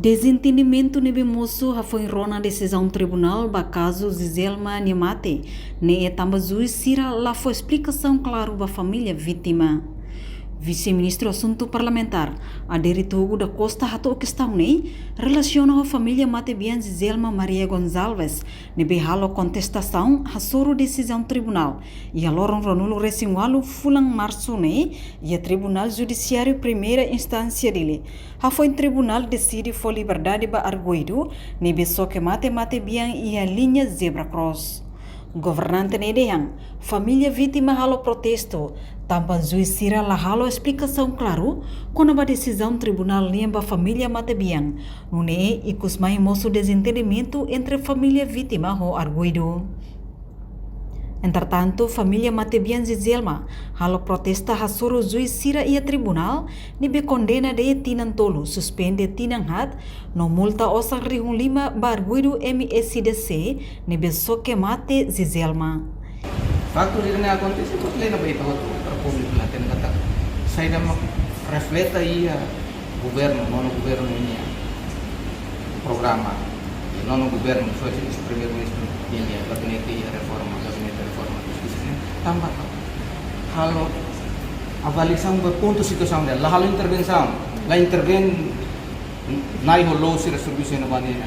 Desentendimento nebe moço foi rona decisão tribunal ba caso Zizelma Niamate ne tamba juiz sira lá foi explicação claro ba família vítima. Vice-ministro Assunto Parlamentar Aderito da Costa hato questão nei relaciona a família mate bien Zizelma Maria Gonçalves nebe halo contestação hasoro decisão tribunal e aloron ronulo resingualo fulang março nei e a Tribunal Judiciário primeira instância dele ha foi tribunal decide for liberdade ba arguido nebe so que mate bien e a linha zebra cross. Governante nedehang, família vítima halo protesto, tampan juiz sira la halo explicação claro, quando a decisão tribunal limba família mate bien, nune ikus mai moço desentendimento entre família vítima ho arguido. Entretanto, família mate bien Zizelma halo protesta hasoro juiz sira ia tribunal nibe condena de tinan tolo suspende tinan hat no multa osang rihung 5 barguido MSDC nibe soke mate Zizelma. Faktor ini acontece porque lena baita hotu para público lá tem kata sai da refleta ia governo nono governo ini programa nono governo foi esse primeiro ministro ini gabinete reforma tambah halo avaliação do ponto situação dela la halo intervenção la interven nai holo sira serviço na bandeira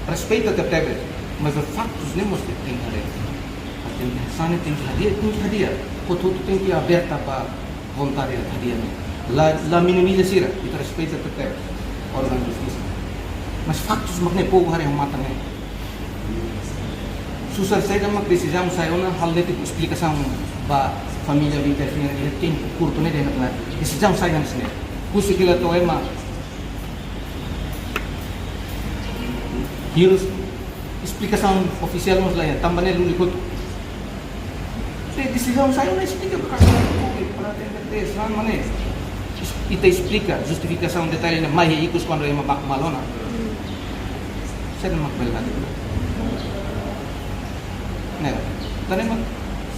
respeito até teve mas os factos nem mostra tem sana tem que hadir tudo tem que aberta para vontade hadir la minimiza sira itu respeito até teve órgão de justiça mas factos magne pouco hari yang matang susah saya kan decisão saya ona hal itu explicação ba família de interferir de tempo curto né de na decisão saya kan sini kusi kila to ema hirus explicação oficial mas lá ya tambah ne lunikut decisão saya ona explica para entender selain mana ita explica justificação detalhe mais ikus quando ema bak malona saya nak belat né? Então,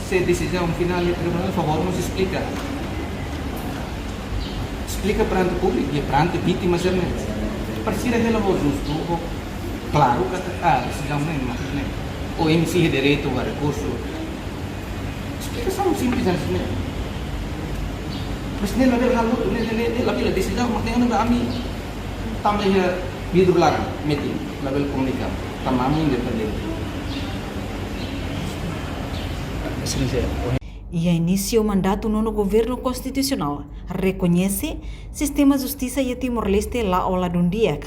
se decisão final do tribunal, por favor, nos explica. Explica perante o público e perante a vítima, né? Precisa de ela justo, claro, que a decisão não é, ou MC direito ao recurso. Explicação simples, né? Mas nem ada hal itu, nem label decisão, maknanya nggak kami tambah vidro larang, meeting, label komunikasi, tambah independen. E inicia o mandato no governo constitucional, reconhece sistema justiça e Timor-Leste lá ao lado dia.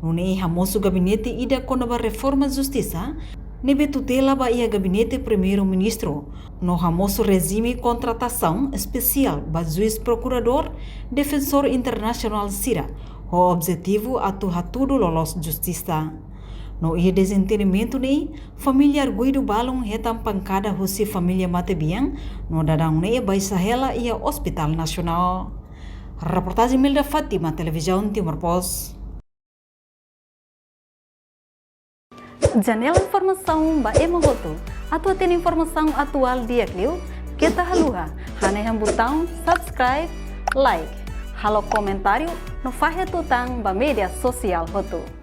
No nei hamoso gabinete ida konaba reforma justiça, nebe tutela ba ia gabinete primeiro-ministro, no hamoso regime contratação especial ba juiz procurador, defensor internacional sira, o objetivo atuha tudo lolos justiça. No ia desentendimento nei, família arguido balong hetam pancada husi família mate bien, no dadang nei bai sahela ia Hospital Nasional. Reportagem Milda Fatima, Televisão Timor Post. Janela informação ba emogoto, atua tem informação atual dia kliu, kita haluha, hane ham botão subscribe, like, halo comentário, no fahe tutang ba media sosial hotu.